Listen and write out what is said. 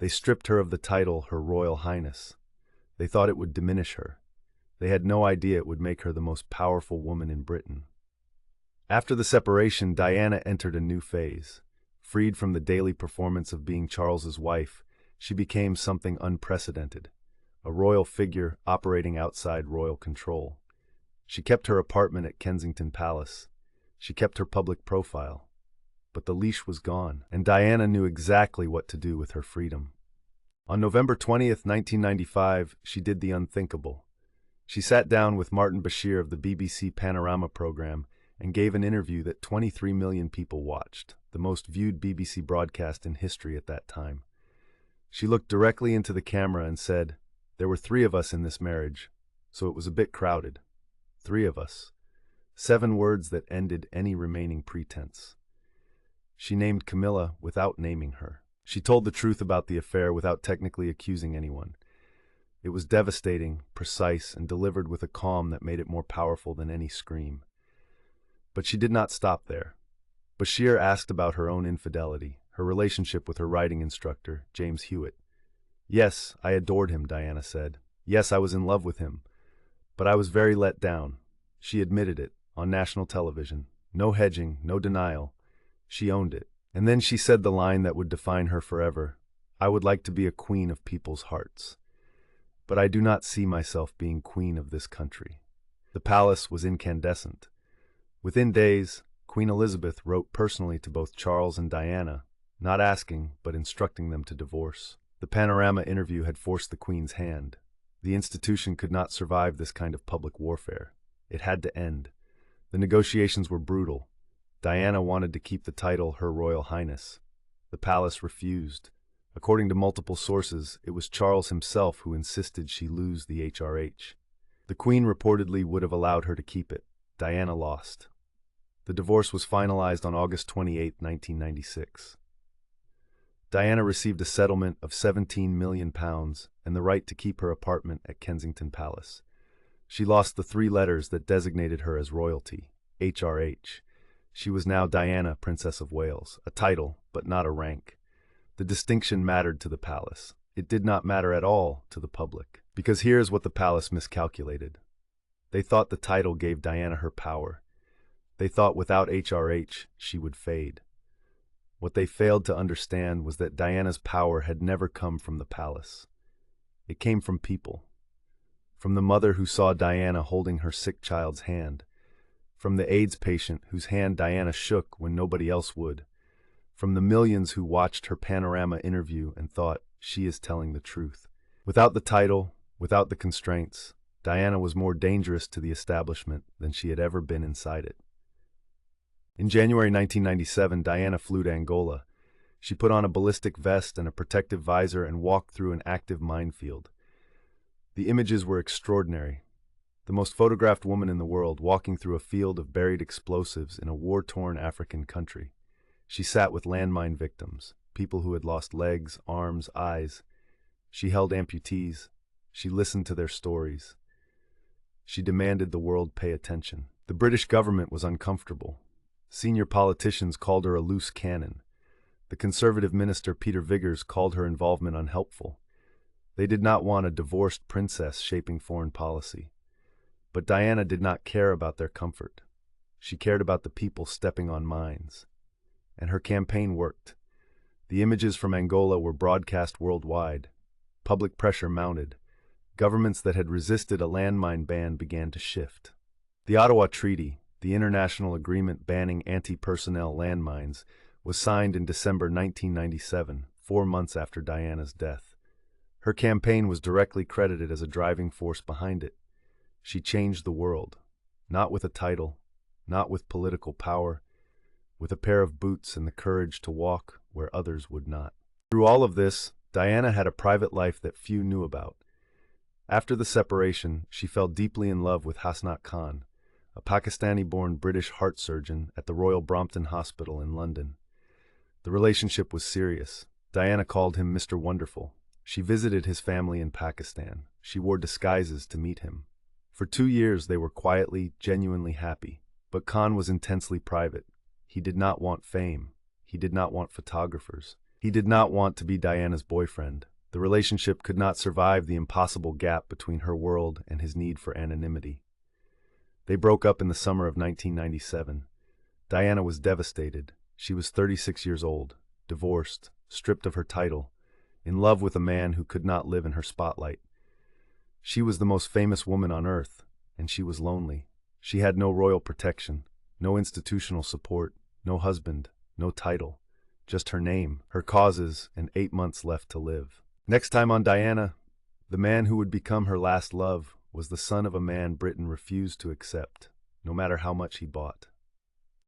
They stripped her of the title Her Royal Highness. They thought it would diminish her. They had no idea it would make her the most powerful woman in Britain. After the separation, Diana entered a new phase. Freed from the daily performance of being Charles's wife, she became something unprecedented, a royal figure operating outside royal control. She kept her apartment at Kensington Palace. She kept her public profile. But the leash was gone, and Diana knew exactly what to do with her freedom. On November 20th, 1995, she did the unthinkable. She sat down with Martin Bashir of the BBC Panorama program and gave an interview that 23 million people watched, the most viewed BBC broadcast in history at that time. She looked directly into the camera and said, "There were 3 of us in this marriage, so it was a bit crowded. 3 of us." 7 words that ended any remaining pretense. She named Camilla without naming her. She told the truth about the affair without technically accusing anyone. It was devastating, precise, and delivered with a calm that made it more powerful than any scream. But she did not stop there. Bashir asked about her own infidelity, her relationship with her writing instructor, James Hewitt. "Yes, I adored him," Diana said. "Yes, I was in love with him. But I was very let down." She admitted it, on national television. No hedging, no denial. She owned it. And then she said the line that would define her forever: "I would like to be a queen of people's hearts. But I do not see myself being queen of this country." The palace was incandescent. Within days, Queen Elizabeth wrote personally to both Charles and Diana, not asking, but instructing them to divorce. The Panorama interview had forced the Queen's hand. The institution could not survive this kind of public warfare. It had to end. The negotiations were brutal. Diana wanted to keep the title Her Royal Highness. The palace refused. According to multiple sources, it was Charles himself who insisted she lose the HRH. The Queen reportedly would have allowed her to keep it. Diana lost. The divorce was finalized on August 28, 1996. Diana received a settlement of £17 million and the right to keep her apartment at Kensington Palace. She lost the 3 letters that designated her as royalty, HRH. She was now Diana, Princess of Wales, a title, but not a rank. The distinction mattered to the palace. It did not matter at all to the public. Because here's what the palace miscalculated. They thought the title gave Diana her power. They thought without HRH, she would fade. What they failed to understand was that Diana's power had never come from the palace. It came from people. From the mother who saw Diana holding her sick child's hand. From the AIDS patient whose hand Diana shook when nobody else would. From the millions who watched her Panorama interview and thought, she is telling the truth. Without the title, without the constraints, Diana was more dangerous to the establishment than she had ever been inside it. In January 1997, Diana flew to Angola. She put on a ballistic vest and a protective visor and walked through an active minefield. The images were extraordinary. The most photographed woman in the world walking through a field of buried explosives in a war-torn African country. She sat with landmine victims, people who had lost legs, arms, eyes. She held amputees. She listened to their stories. She demanded the world pay attention. The British government was uncomfortable. Senior politicians called her a loose cannon. The Conservative minister Peter Viggers called her involvement unhelpful. They did not want a divorced princess shaping foreign policy. But Diana did not care about their comfort. She cared about the people stepping on mines. And her campaign worked. The images from Angola were broadcast worldwide. Public pressure mounted. Governments that had resisted a landmine ban began to shift. The Ottawa Treaty, the international agreement banning anti-personnel landmines, was signed in December 1997, 4 months after Diana's death. Her campaign was directly credited as a driving force behind it. She changed the world, not with a title, not with political power, with a pair of boots and the courage to walk where others would not. Through all of this, Diana had a private life that few knew about. After the separation, she fell deeply in love with Hasnat Khan, a Pakistani-born British heart surgeon at the Royal Brompton Hospital in London. The relationship was serious. Diana called him Mr. Wonderful. She visited his family in Pakistan. She wore disguises to meet him. For 2 years, they were quietly, genuinely happy. But Khan was intensely private. He did not want fame. He did not want photographers. He did not want to be Diana's boyfriend. The relationship could not survive the impossible gap between her world and his need for anonymity. They broke up in the summer of 1997. Diana was devastated. She was 36 years old, divorced, stripped of her title, in love with a man who could not live in her spotlight. She was the most famous woman on earth, and she was lonely. She had no royal protection, no institutional support, no husband, no title, just her name, her causes, and 8 months left to live. Next time on Diana, the man who would become her last love was the son of a man Britain refused to accept, no matter how much he bought.